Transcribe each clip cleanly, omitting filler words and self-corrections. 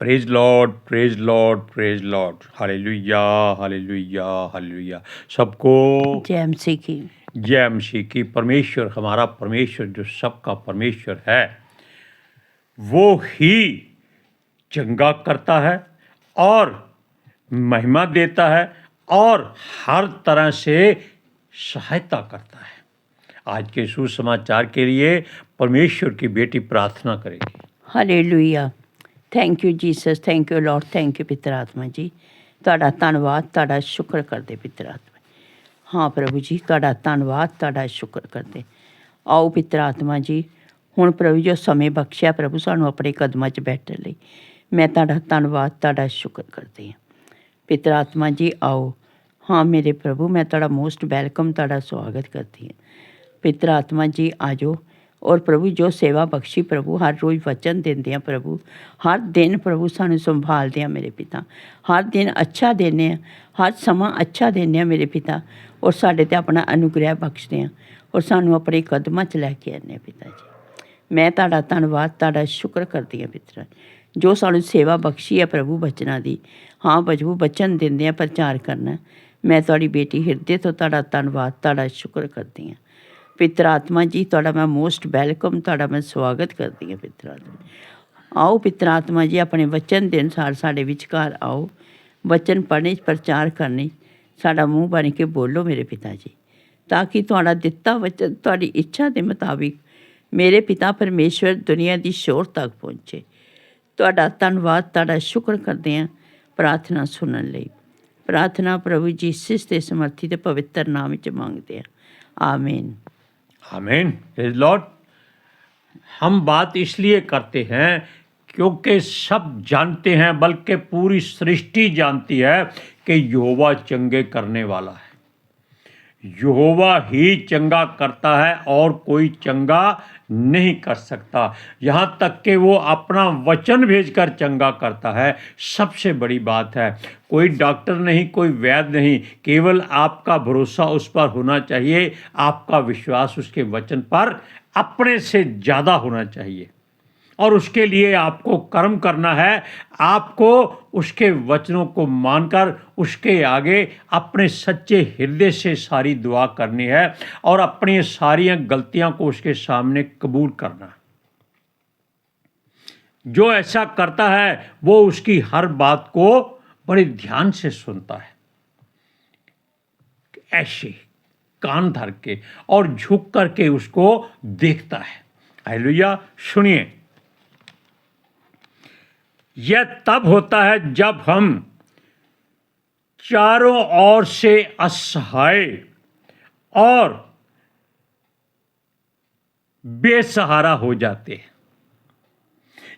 Praise Lord, praise Lord, praise Lord. Hallelujah, hallelujah, hallelujah. सबको जय मसीह की। जय मसीह की। परमेश्वर, हमारा परमेश्वर जो सबका परमेश्वर है, वो ही चंगा करता है और महिमा देता है और हर तरह से सहायता करता है। आज के सुसमाचार के लिए परमेश्वर की बेटी प्रार्थना करेगी। Hallelujah. Thank you Jesus, thank you Lord, thank you पितर आत्मा जी। ਤੁਹਾਡਾ ਧੰਨਵਾਦ, ਤੁਹਾਡਾ ਸ਼ੁਕਰ ਕਰਦੇ ਪਿਤਰ ਆਤਮਾ। ਹਾਂ ਪ੍ਰਭੂ ਜੀ, ਤੁਹਾਡਾ ਧੰਨਵਾਦ, ਤੁਹਾਡਾ ਸ਼ੁਕਰ ਕਰਦੇ। ਆਓ ਪਿਤਰ ਆਤਮਾ ਜੀ, ਹੁਣ ਪ੍ਰਭੂ ਜੋ ਸਮੇਂ ਬਖਸ਼ਿਆ ਪ੍ਰਭੂ ਸਾਨੂੰ ਆਪਣੇ ਕਦਮਾਂ 'ਚ ਬੈਠਣ ਲਈ, ਮੈਂ ਤੁਹਾਡਾ ਧੰਨਵਾਦ, ਤੁਹਾਡਾ ਸ਼ੁਕਰ ਕਰਦੀ ਹਾਂ ਪਿਤਰ ਆਤਮਾ ਜੀ। ਆਓ, ਹਾਂ ਮੇਰੇ ਪ੍ਰਭੂ, ਮੈਂ ਤੁਹਾਡਾ ਮੋਸਟ ਵੈਲਕਮ, ਤੁਹਾਡਾ ਸਵਾਗਤ ਕਰਦੀ ਹਾਂ ਪਿਤਰ ਆਤਮਾ ਜੀ। ਆ ਜਾਓ ਔਰ ਪ੍ਰਭੂ ਜੋ ਸੇਵਾ ਬਖਸ਼ੀ ਪ੍ਰਭੂ, ਹਰ ਰੋਜ਼ ਵਚਨ ਦਿੰਦੇ ਆ ਪ੍ਰਭੂ, ਹਰ ਦਿਨ ਪ੍ਰਭੂ ਸਾਨੂੰ ਸੰਭਾਲਦੇ ਆ ਮੇਰੇ ਪਿਤਾ, ਹਰ ਦਿਨ ਅੱਛਾ ਦਿੰਦੇ ਆ, ਹਰ ਸਮਾਂ ਅੱਛਾ ਦਿੰਦੇ ਆ ਮੇਰੇ ਪਿਤਾ, ਔਰ ਸਾਡੇ 'ਤੇ ਆਪਣਾ ਅਨੁਗ੍ਰਹਿ ਬਖਸ਼ਦੇ ਆ ਔਰ ਸਾਨੂੰ ਆਪਣੇ ਕਦਮਾਂ 'ਚ ਲੈ ਕੇ ਆਉਂਦੇ ਆ ਪਿਤਾ ਜੀ। ਮੈਂ ਤੁਹਾਡਾ ਧੰਨਵਾਦ, ਤੁਹਾਡਾ ਸ਼ੁਕਰ ਕਰਦੀ ਹਾਂ ਪਿਤਰ, ਜੋ ਸਾਨੂੰ ਸੇਵਾ ਬਖਸ਼ੀ ਹੈ ਪ੍ਰਭੂ ਬਚਨਾਂ ਦੀ। ਹਾਂ ਪ੍ਰਭੂ, ਬਚਨ ਦਿੰਦੇ ਆ ਪ੍ਰਚਾਰ ਕਰਨਾ। ਮੈਂ ਤੁਹਾਡੀ ਬੇਟੀ ਹਿਰਦੇ ਤੋਂ ਤੁਹਾਡਾ ਧੰਨਵਾਦ, ਤੁਹਾਡਾ ਸ਼ੁਕਰ ਕਰਦੀ ਹਾਂ ਪਿਤਰ ਆਤਮਾ ਜੀ। ਤੁਹਾਡਾ ਮੈਂ ਮੋਸਟ ਵੈਲਕਮ, ਤੁਹਾਡਾ ਮੈਂ ਸਵਾਗਤ ਕਰਦੀ ਹਾਂ ਪਿਤਰ ਆਤਮਾ। ਆਓ ਪਿਤਰ ਆਤਮਾ ਜੀ, ਆਪਣੇ ਵਚਨ ਦੇ ਅਨੁਸਾਰ ਸਾਡੇ ਵਿਚਕਾਰ ਆਓ, ਵਚਨ ਪੜ੍ਹਨੇ, ਪ੍ਰਚਾਰ ਕਰਨੇ, ਸਾਡਾ ਮੂੰਹ ਬਣ ਕੇ ਬੋਲੋ ਮੇਰੇ ਪਿਤਾ ਜੀ, ਤਾਂ ਕਿ ਤੁਹਾਡਾ ਦਿੱਤਾ ਵਚਨ ਤੁਹਾਡੀ ਇੱਛਾ ਦੇ ਮੁਤਾਬਿਕ ਮੇਰੇ ਪਿਤਾ ਪਰਮੇਸ਼ਵਰ ਦੁਨੀਆ ਦੀ ਸ਼ੋਰ ਤੱਕ ਪਹੁੰਚੇ। ਤੁਹਾਡਾ ਧੰਨਵਾਦ, ਤੁਹਾਡਾ ਸ਼ੁਕਰ ਕਰਦੇ ਹਾਂ ਪ੍ਰਾਰਥਨਾ ਸੁਣਨ ਲਈ। प्रार्थना प्रभु जीसस के समर्थी ते पवित्र नाम च मांगते हैं, आमीन। आमीन। Praise Lord. हम बात इसलिए करते हैं क्योंकि सब जानते हैं, बल्कि पूरी सृष्टि जानती है कि यहोवा चंगे करने वाला है। यहोवा ही चंगा करता है और कोई चंगा नहीं कर सकता। यहाँ तक कि वो अपना वचन भेजकर चंगा करता है। सबसे बड़ी बात है, कोई डॉक्टर नहीं, कोई वैद्य नहीं, केवल आपका भरोसा उस पर होना चाहिए, आपका विश्वास उसके वचन पर अपने से ज़्यादा होना चाहिए। और उसके लिए आपको कर्म करना है, आपको उसके वचनों को मानकर उसके आगे अपने सच्चे हृदय से सारी दुआ करनी है और अपनी सारी गलतियां को उसके सामने कबूल करना। जो ऐसा करता है वो उसकी हर बात को बड़े ध्यान से सुनता है, ऐसे कान धर के और झुक करके उसको देखता है। हालेलुया। सुनिए, यह तब होता है जब हम चारों ओर से असहाय और बेसहारा हो जाते हैं।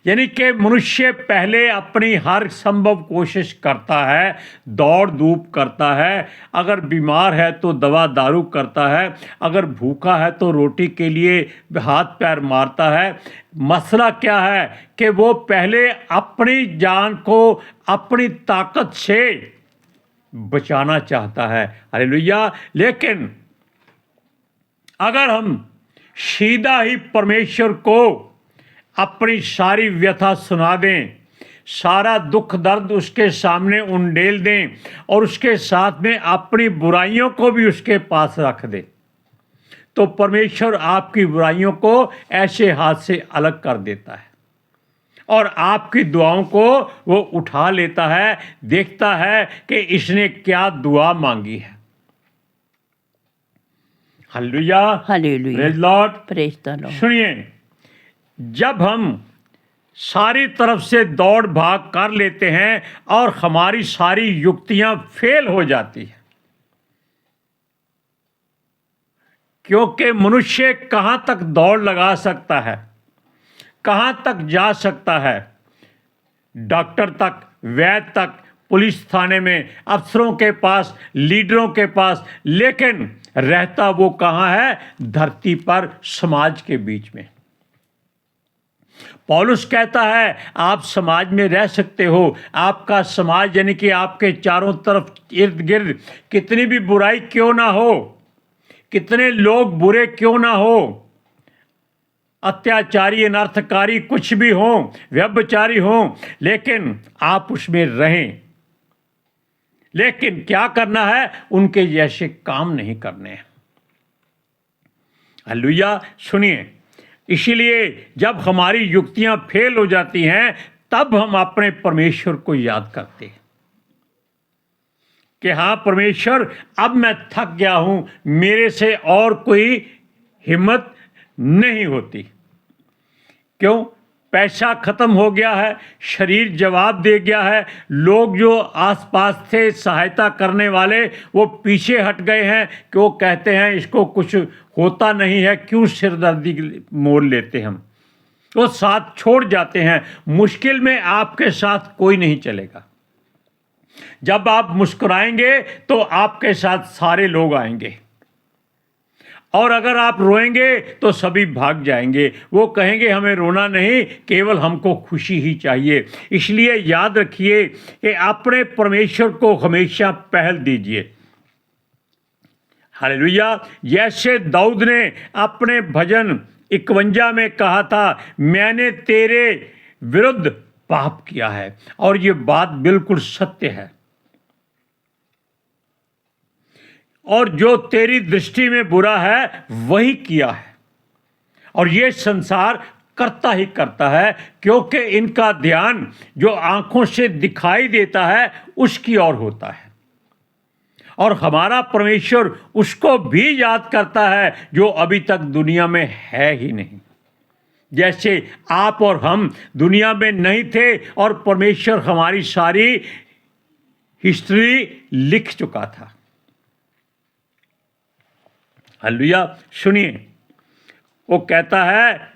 यानी कि मनुष्य पहले अपनी हर संभव कोशिश करता है, दौड़ धूप करता है, अगर बीमार है तो दवा दारू करता है, अगर भूखा है तो रोटी के लिए हाथ पैर मारता है। मसला क्या है कि वो पहले अपनी जान को अपनी ताकत से बचाना चाहता है। हालेलुया। लेकिन अगर हम सीधा ही परमेश्वर को अपनी सारी व्यथा सुना दें, सारा दुख दर्द उसके सामने उंडेल दें और उसके साथ में अपनी बुराइयों को भी उसके पास रख दें, तो परमेश्वर आपकी बुराइयों को ऐसे हाथ से अलग कर देता है और आपकी दुआओं को वो उठा लेता है, देखता है कि इसने क्या दुआ मांगी है। Hallelujah, hallelujah, praise Lord, praise the Lord. सुनिए, जब हम सारी तरफ से दौड़ भाग कर लेते हैं और हमारी सारी युक्तियां फेल हो जाती हैं, क्योंकि मनुष्य कहां तक दौड़ लगा सकता है, कहां तक जा सकता है, डॉक्टर तक, वैद्य तक, पुलिस थाने में, अफसरों के पास, लीडरों के पास, लेकिन रहता वो कहां है? धरती पर, समाज के बीच में। पौलुस कहता है आप समाज में रह सकते हो, आपका समाज यानी कि आपके चारों तरफ इर्द गिर्द कितनी भी बुराई क्यों ना हो, कितने लोग बुरे क्यों ना हो, अत्याचारी, अनर्थकारी कुछ भी हों, व्यभिचारी हों, लेकिन आप उसमें रहें। लेकिन क्या करना है? उनके जैसे काम नहीं करने हैं। हालेलुया। सुनिए, इसीलिए जब हमारी युक्तियां फेल हो जाती हैं, तब हम अपने परमेश्वर को याद करते हैं कि हाँ परमेश्वर, अब मैं थक गया हूं, मेरे से और कोई हिम्मत नहीं होती। क्यों? पैसा खत्म हो गया है, शरीर जवाब दे गया है, लोग जो आसपास थे सहायता करने वाले वो पीछे हट गए हैं कि वो कहते हैं इसको कुछ होता नहीं है, क्यों सिरदर्दी मोल लेते हम, वो साथ छोड़ जाते हैं। मुश्किल में आपके साथ कोई नहीं चलेगा। जब आप मुस्कुराएंगे तो आपके साथ सारे लोग आएंगे, और अगर आप रोएंगे तो सभी भाग जाएंगे। वो कहेंगे हमें रोना नहीं, केवल हमको खुशी ही चाहिए। इसलिए याद रखिए कि अपने परमेश्वर को हमेशा पहल दीजिए। हालेलुया। जैसे दाऊद ने अपने भजन 51 में कहा था, मैंने तेरे विरुद्ध पाप किया है, और ये बात बिल्कुल सत्य है। और जो तेरी दृष्टि में बुरा है वही किया है, और ये संसार करता ही करता है, क्योंकि इनका ध्यान जो आंखों से दिखाई देता है उसकी ओर होता है। और हमारा परमेश्वर उसको भी याद करता है जो अभी तक दुनिया में है ही नहीं। जैसे आप और हम दुनिया में नहीं थे और परमेश्वर हमारी सारी हिस्ट्री लिख चुका था। हालेलुया। सुनिए, वो कहता है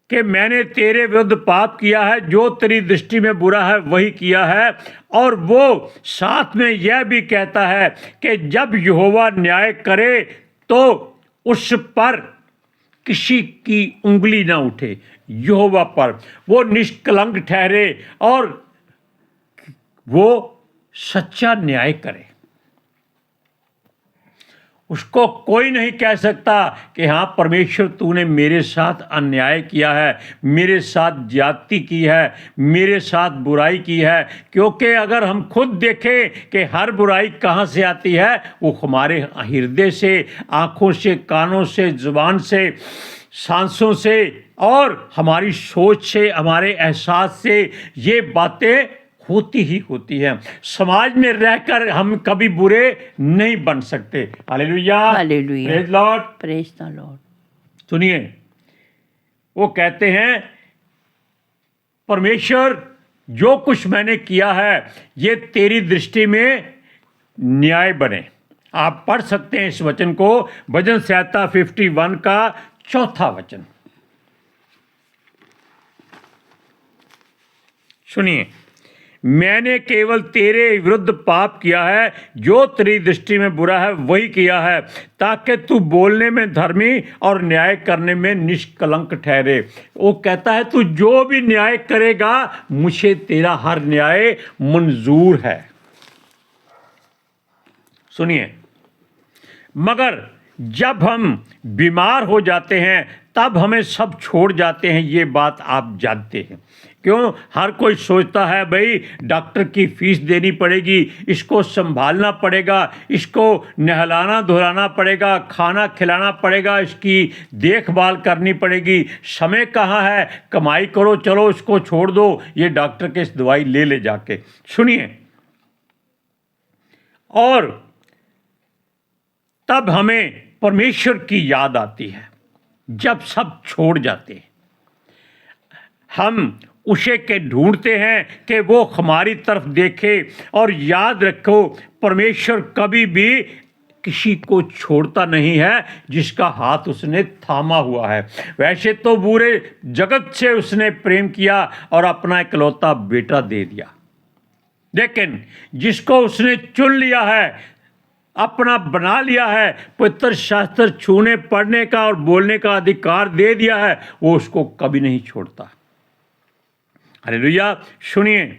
कि मैंने तेरे विरुद्ध पाप किया है, जो तेरी दृष्टि में बुरा है वही किया है। और वो साथ में यह भी कहता है कि जब यहोवा न्याय करे तो उस पर किसी की उंगली ना उठे। यहोवा पर वो निष्कलंक ठहरे और वो सच्चा न्याय करे। उसको कोई नहीं कह सकता कि हाँ परमेश्वर तूने मेरे साथ अन्याय किया है, मेरे साथ ज्यादती की है, मेरे साथ बुराई की है। क्योंकि अगर हम खुद देखें कि हर बुराई कहाँ से आती है, वो हमारे हृदय से, आँखों से, कानों से, जुबान से, सांसों से और हमारी सोच से, हमारे एहसास से ये बातें होती ही होती है। समाज में रहकर हम कभी बुरे नहीं बन सकते। Hallelujah, hallelujah, praise Lord, praise the Lord. सुनिए, वो कहते हैं परमेश्वर जो कुछ मैंने किया है ये तेरी दृष्टि में न्याय बने। आप पढ़ सकते हैं इस वचन को, भजन संहिता 51 का 4था वचन। सुनिए, मैंने केवल तेरे विरुद्ध पाप किया है, जो तेरी दृष्टि में बुरा है वही किया है, ताकि तू बोलने में धर्मी और न्याय करने में निष्कलंक ठहरे। वो कहता है तू जो भी न्याय करेगा मुझे तेरा हर न्याय मंजूर है। सुनिए, मगर जब हम बीमार हो जाते हैं तब हमें सब छोड़ जाते हैं, ये बात आप जानते हैं। क्यों? हर कोई सोचता है भाई डॉक्टर की फीस देनी पड़ेगी, इसको संभालना पड़ेगा, इसको नहलाना धुलाना पड़ेगा, खाना खिलाना पड़ेगा, इसकी देखभाल करनी पड़ेगी। समय कहाँ है? कमाई करो, चलो इसको छोड़ दो, ये डॉक्टर के दवाई ले जाके। सुनिए, और तब हमें परमेश्वर की याद आती है जब सब छोड़ जाते हैं। हम उसे के ढूंढते हैं कि वो हमारी तरफ देखे। और याद रखो, परमेश्वर कभी भी किसी को छोड़ता नहीं है जिसका हाथ उसने थामा हुआ है। वैसे तो पूरे जगत से उसने प्रेम किया और अपना इकलौता बेटा दे दिया, लेकिन जिसको उसने चुन लिया है, अपना बना लिया है, पवित्र शास्त्र छूने, पढ़ने का और बोलने का अधिकार दे दिया है, वो उसको कभी नहीं छोड़ता। हालेलुया। सुनिए,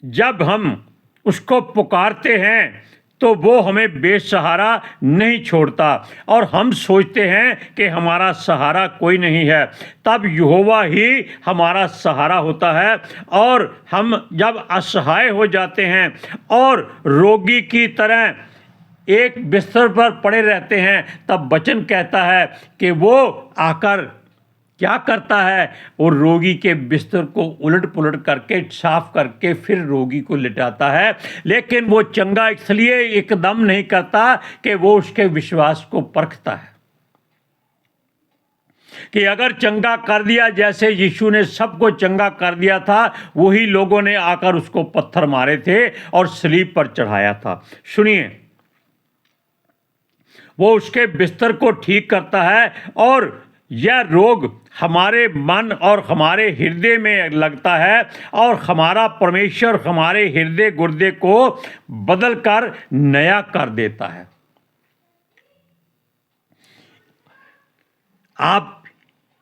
जब हम उसको पुकारते हैं तो वो हमें बेसहारा नहीं छोड़ता और हम सोचते हैं कि हमारा सहारा कोई नहीं है, तब यहोवा ही हमारा सहारा होता है। और हम जब असहाय हो जाते हैं और रोगी की तरह एक बिस्तर पर पड़े रहते हैं, तब वचन कहता है कि वो आकर क्या करता है, वो रोगी के बिस्तर को उलट पुलट करके साफ करके फिर रोगी को लिटाता है। लेकिन वो चंगा इसलिए एकदम नहीं करता कि वो उसके विश्वास को परखता है कि अगर चंगा कर दिया, जैसे यीशु ने सबको चंगा कर दिया था, वही लोगों ने आकर उसको पत्थर मारे थे और सलीब पर चढ़ाया था। सुनिए, वो उसके बिस्तर को ठीक करता है और यह रोग हमारे मन और हमारे हृदय में लगता है और हमारा परमेश्वर हमारे हृदय गुर्दे को बदल कर नया कर देता है। आप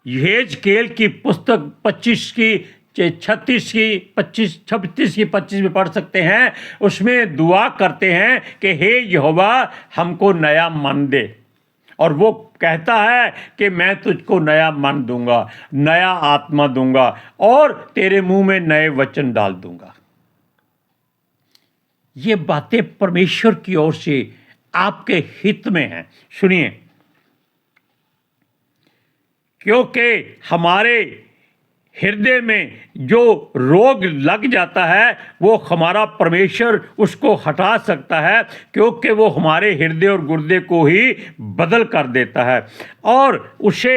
यहेजकेल की पुस्तक 25 की 36 की 25 36 की 25 में पढ़ सकते हैं। उसमें दुआ करते हैं कि हे यहोवा हमको नया मन दे, और वो कहता है कि मैं तुझको नया मन दूंगा, नया आत्मा दूंगा और तेरे मुंह में नए वचन डाल दूंगा। ये बातें परमेश्वर की ओर से आपके हित में हैं। सुनिए, क्योंकि हमारे हृदय में जो रोग लग जाता है वो हमारा परमेश्वर उसको हटा सकता है, क्योंकि वो हमारे हृदय और गुर्दे को ही बदल कर देता है और उसे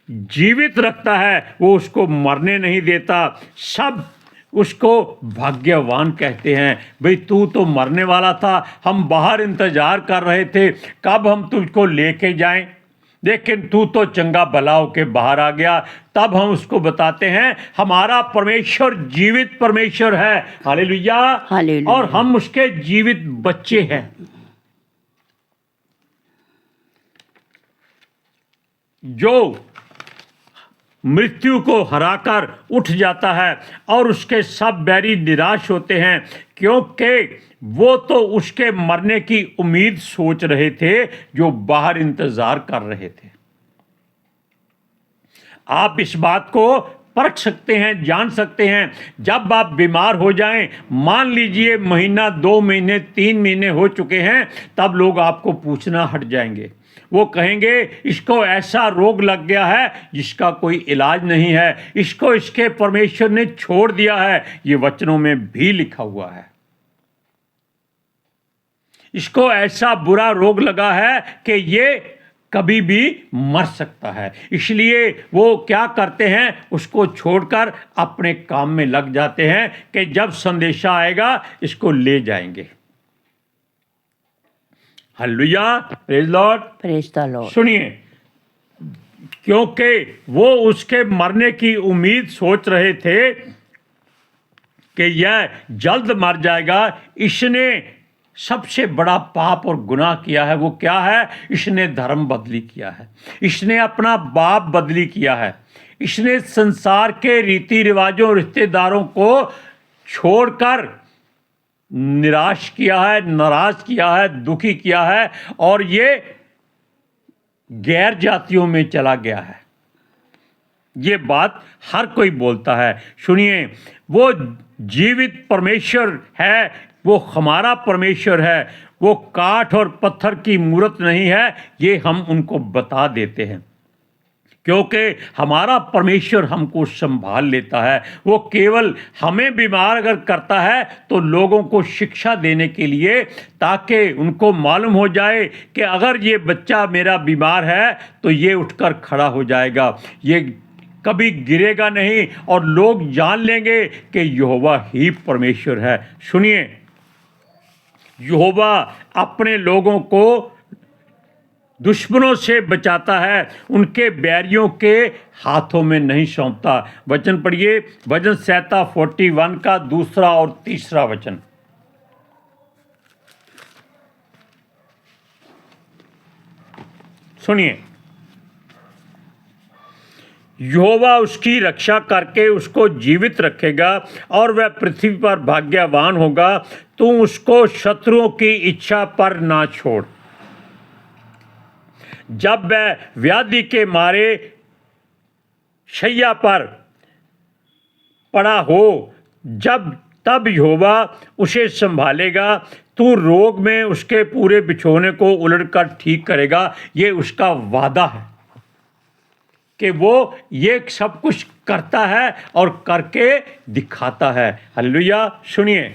जीवित रखता है। वो उसको मरने नहीं देता। सब उसको भाग्यवान कहते हैं। भाई, तू तो मरने वाला था, हम बाहर इंतजार कर रहे थे कब हम तुझको लेके जाएं, लेकिन तू तो चंगा भला होके बाहर आ गया। तब हम उसको बताते हैं हमारा परमेश्वर जीवित परमेश्वर है। Hallelujah, hallelujah. और हम उसके जीवित बच्चे हैं। जो मृत्यु को हराकर उठ जाता है और उसके सब बैरी निराश होते हैं, क्योंकि वो तो उसके मरने की उम्मीद सोच रहे थे जो बाहर इंतजार कर रहे थे। आप इस बात को परख सकते हैं, जान सकते हैं। जब आप बीमार हो जाएं, मान लीजिए महीना, 2 महीने, 3 महीने हो चुके हैं, तब लोग आपको पूछना हट जाएंगे। वो कहेंगे इसको ऐसा रोग लग गया है जिसका कोई इलाज नहीं है, इसको इसके परमेश्वर ने छोड़ दिया है। ये वचनों में भी लिखा हुआ है। इसको ऐसा बुरा रोग लगा है कि ये कभी भी मर सकता है। इसलिए वो क्या करते हैं, उसको छोड़कर अपने काम में लग जाते हैं कि जब संदेशा आएगा इसको ले जाएंगे। Hallelujah, praise Lord, praise the Lord. सुनिए, क्योंकि वो उसके मरने की उम्मीद सोच रहे थे कि यह जल्द मर जाएगा। इसने सबसे बड़ा पाप और गुनाह किया है। वो क्या है? इसने धर्म बदली किया है, इसने अपना बाप बदली किया है, इसने संसार के रीति रिवाजों रिश्तेदारों को छोड़कर निराश किया है, नाराज किया है, दुखी किया है और ये गैर जातियों में चला गया है। ये बात हर कोई बोलता है। सुनिए, वो जीवित परमेश्वर है, वो हमारा परमेश्वर है, वो काठ और पत्थर की मूर्त नहीं है। ये हम उनको बता देते हैं, क्योंकि हमारा परमेश्वर हमको संभाल लेता है। वो केवल हमें बीमार अगर करता है तो लोगों को शिक्षा देने के लिए, ताकि उनको मालूम हो जाए कि अगर ये बच्चा मेरा बीमार है तो ये उठकर खड़ा हो जाएगा, ये कभी गिरेगा नहीं, और लोग जान लेंगे कि यहोवा ही परमेश्वर है। सुनिए, यहोवा अपने लोगों को दुश्मनों से बचाता है, उनके बैरियों के हाथों में नहीं सौंपता। वचन पढ़िए, भजन संहिता 41 का 2 और 3 वचन। सुनिए, यहोवा उसकी रक्षा करके उसको जीवित रखेगा और वह पृथ्वी पर भाग्यवान होगा। तू उसको शत्रुओं की इच्छा पर ना छोड़। जब वह व्याधि के मारे शैया पर पड़ा हो, तब यहोवा उसे संभालेगा। तू रोग में उसके पूरे बिछोने को उलटकर ठीक करेगा। ये उसका वादा है कि वो ये सब कुछ करता है और करके दिखाता है। हालेलुया। सुनिए,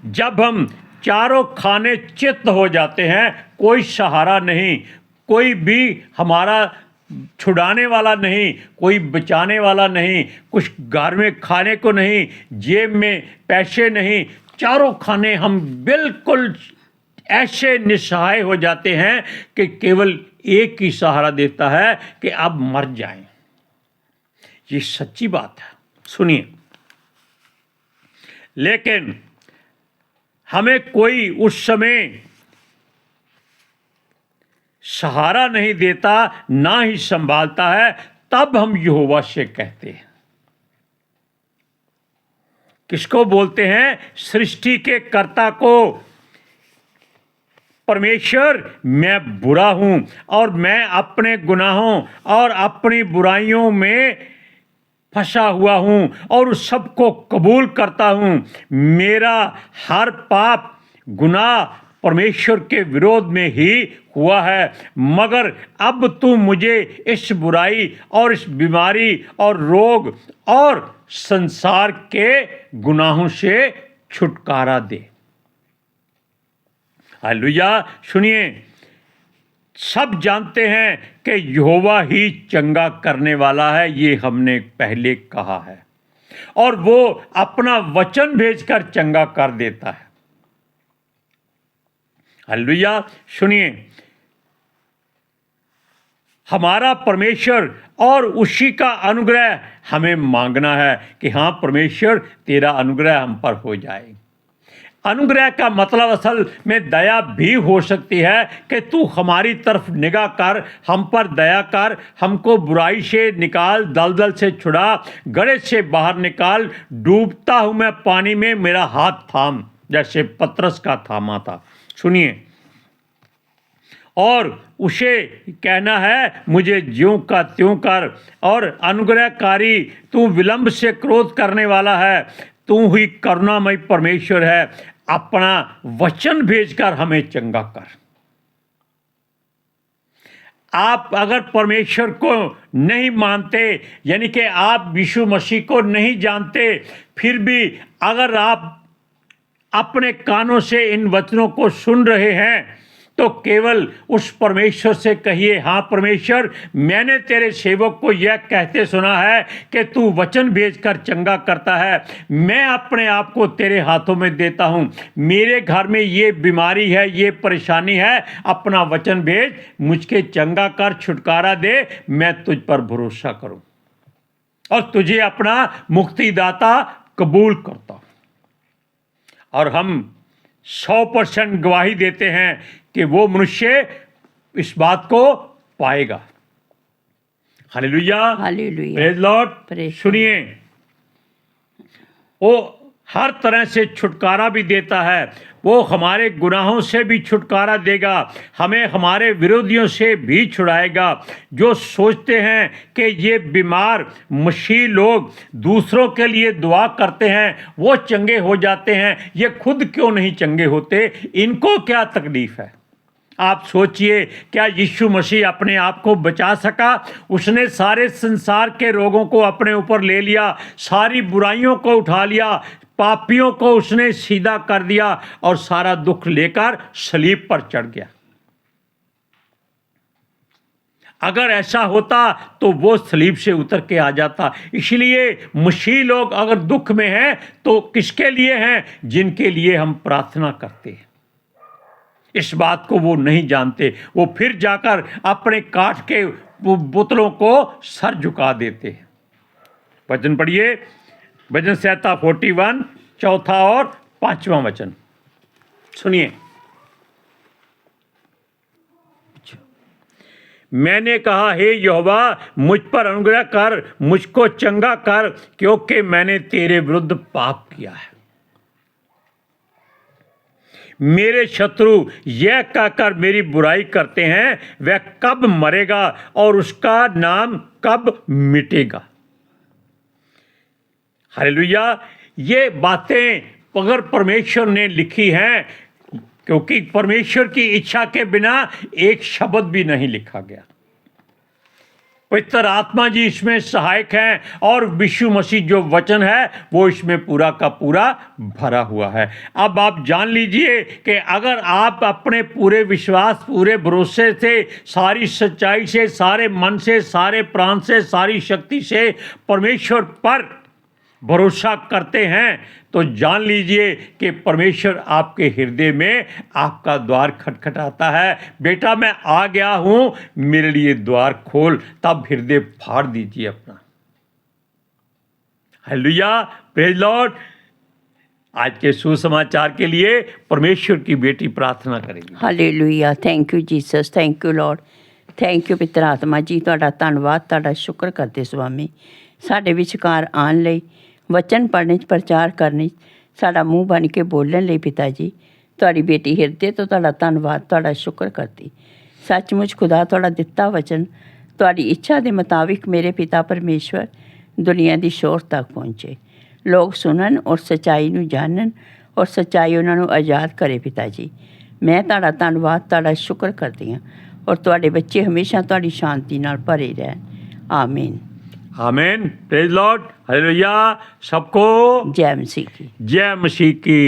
जब हम चारों खाने चित्त हो जाते हैं, कोई सहारा नहीं, कोई भी हमारा छुड़ाने वाला नहीं, कोई बचाने वाला नहीं, कुछ घर में खाने को नहीं, जेब में पैसे नहीं, चारों खाने हम बिल्कुल ऐसे निस्सहाय हो जाते हैं कि केवल एक ही सहारा देता है कि अब मर जाएं। ये सच्ची बात है। सुनिए, लेकिन हमें कोई उस समय सहारा नहीं देता, ना ही संभालता है। तब हम यहोवा से कहते हैं। किसको बोलते हैं? सृष्टि के कर्ता को, परमेश्वर, मैं बुरा हूं और मैं अपने गुनाहों और अपनी बुराइयों में फंसा हुआ हूं और उस सबको कबूल करता हूं। मेरा हर पाप गुनाह परमेश्वर के विरोध में ही हुआ है, मगर अब तू मुझे इस बुराई और इस बीमारी और रोग और संसार के गुनाहों से छुटकारा दे। हालेलुया। सुनिए, सब जानते हैं कि यहोवा ही चंगा करने वाला है, ये हमने पहले कहा है, और वो अपना वचन भेजकर चंगा कर देता है। हालेलुया। सुनिए, हमारा परमेश्वर और उसी का अनुग्रह हमें मांगना है कि हाँ परमेश्वर, तेरा अनुग्रह हम पर हो जाए। अनुग्रह का मतलब असल में दया भी हो सकती है कि तू हमारी तरफ निगाह कर, हम पर दया कर, हमको बुराई से निकाल, दलदल से छुड़ा, गड़े से बाहर निकाल। डूबता हूं मैं पानी में, मेरा हाथ थाम, जैसे पतरस का थामा था। सुनिए, और उसे कहना है मुझे ज्यों का त्यों कर, और अनुग्रहकारी, तू विलंब से क्रोध करने वाला है, तू ही करुणामय परमेश्वर है, अपना वचन भेजकर हमें चंगा कर। आप अगर परमेश्वर को नहीं मानते, यानी कि आप यीशु मसीह को नहीं जानते, फिर भी अगर आप अपने कानों से इन वचनों को सुन रहे हैं, तो केवल उस परमेश्वर से कहिए, हाँ परमेश्वर, मैंने तेरे सेवक को यह कहते सुना है कि तू वचन भेजकर चंगा करता है। मैं अपने आप को तेरे हाथों में देता हूँ। मेरे घर में ये बीमारी है, ये परेशानी है, अपना वचन भेज, मुझके चंगा कर, छुटकारा दे। मैं तुझ पर भरोसा करूँ और तुझे अपना मुक्तिदाता कबूल करता हूँ। और हम 100% गवाही देते हैं कि वो मनुष्य इस बात को पाएगा। Hallelujah, hallelujah, praise Lord. सुनिए, वो हर तरह से छुटकारा भी देता है। वो हमारे गुनाहों से भी छुटकारा देगा, हमें हमारे विरोधियों से भी छुड़ाएगा। जो सोचते हैं कि ये बीमार मसीही लोग दूसरों के लिए दुआ करते हैं, वो चंगे हो जाते हैं, ये खुद क्यों नहीं चंगे होते? इनको क्या तकलीफ है? आप सोचिए, क्या यीशु मसीह अपने आप को बचा सका? उसने सारे संसार के रोगों को अपने ऊपर ले लिया, सारी बुराइयों को उठा लिया, पापियों को उसने सीधा कर दिया और सारा दुख लेकर सलीब पर चढ़ गया। अगर ऐसा होता तो वो सलीब से उतर के आ जाता। इसलिए मसीही लोग अगर दुख में हैं तो किसके लिए हैं? जिनके लिए हम प्रार्थना करते हैं। इस बात को वो नहीं जानते। वो फिर जाकर अपने काठ के पुतलों को सर झुका देते हैं। वचन पढ़िए, भजन संहिता 41, 4 और 5वां वचन सुनिए। मैंने कहा, हे यहोवा, मुझ पर अनुग्रह कर, मुझको चंगा कर, क्योंकि मैंने तेरे विरुद्ध पाप किया है। मेरे शत्रु यह कहकर मेरी बुराई करते हैं, वह कब मरेगा और उसका नाम कब मिटेगा। हालेलुया। ये बातें अगर परमेश्वर ने लिखी हैं, क्योंकि परमेश्वर की इच्छा के बिना एक शब्द भी नहीं लिखा गया। पवित्र आत्मा जी इसमें सहायक हैं और यीशु मसीह जो वचन है वो इसमें पूरा का पूरा भरा हुआ है। अब आप जान लीजिए कि अगर आप अपने पूरे विश्वास, पूरे भरोसे से, सारी सच्चाई से, सारे मन से, सारे प्राण से, सारी शक्ति से परमेश्वर पर भरोसा करते हैं, तो जान लीजिए कि परमेश्वर आपके हृदय में आपका द्वार खटखटाता है। बेटा, मैं आ गया हूं, मेरे लिए द्वार खोल। तब हृदय फाड़ दीजिए अपना। Hallelujah, praise Lord. आज के सुसमाचार के लिए परमेश्वर की बेटी प्रार्थना करेगी। Hallelujah, thank you Jesus, thank you Lord, thank you पितर आत्मा जी। ਤੁਹਾਡਾ ਧੰਨਵਾਦ, ਤੁਹਾਡਾ ਸ਼ੁਕਰ ਕਰਦੇ ਸੁਆਮੀ, ਸਾਡੇ ਵਿਚਕਾਰ ਆਉਣ ਲਈ, ਵਚਨ ਪੜ੍ਹਨ 'ਚ, ਪ੍ਰਚਾਰ ਕਰਨ 'ਚ, ਸਾਡਾ ਮੂੰਹ ਬਣ ਕੇ ਬੋਲਣ ਲਈ ਪਿਤਾ ਜੀ। ਤੁਹਾਡੀ ਬੇਟੀ ਹਿਰਦੇ ਤੋਂ ਤੁਹਾਡਾ ਧੰਨਵਾਦ, ਤੁਹਾਡਾ ਸ਼ੁਕਰ ਕਰਦੀ। ਸੱਚਮੁੱਚ ਖੁਦਾ ਤੁਹਾਡਾ ਦਿੱਤਾ ਵਚਨ ਤੁਹਾਡੀ ਇੱਛਾ ਦੇ ਮੁਤਾਬਿਕ ਮੇਰੇ ਪਿਤਾ ਪਰਮੇਸ਼ਵਰ ਦੁਨੀਆ ਦੀ ਸ਼ੋਰ ਤੱਕ ਪਹੁੰਚੇ, ਲੋਕ ਸੁਣਨ ਔਰ ਸੱਚਾਈ ਨੂੰ ਜਾਣਨ ਔਰ ਸੱਚਾਈ ਉਹਨਾਂ ਨੂੰ ਆਜ਼ਾਦ ਕਰੇ ਪਿਤਾ ਜੀ। ਮੈਂ ਤੁਹਾਡਾ ਧੰਨਵਾਦ, ਤੁਹਾਡਾ ਸ਼ੁਕਰ ਕਰਦੀ ਹਾਂ ਔਰ ਤੁਹਾਡੇ ਬੱਚੇ ਹਮੇਸ਼ਾ ਤੁਹਾਡੀ ਸ਼ਾਂਤੀ ਨਾਲ ਭਰੇ ਰਹਿਣ। आमीन, आमीन, प्रेज लॉर्ड, हालेलुया। सबको जय मसीह की। जय मसीह की।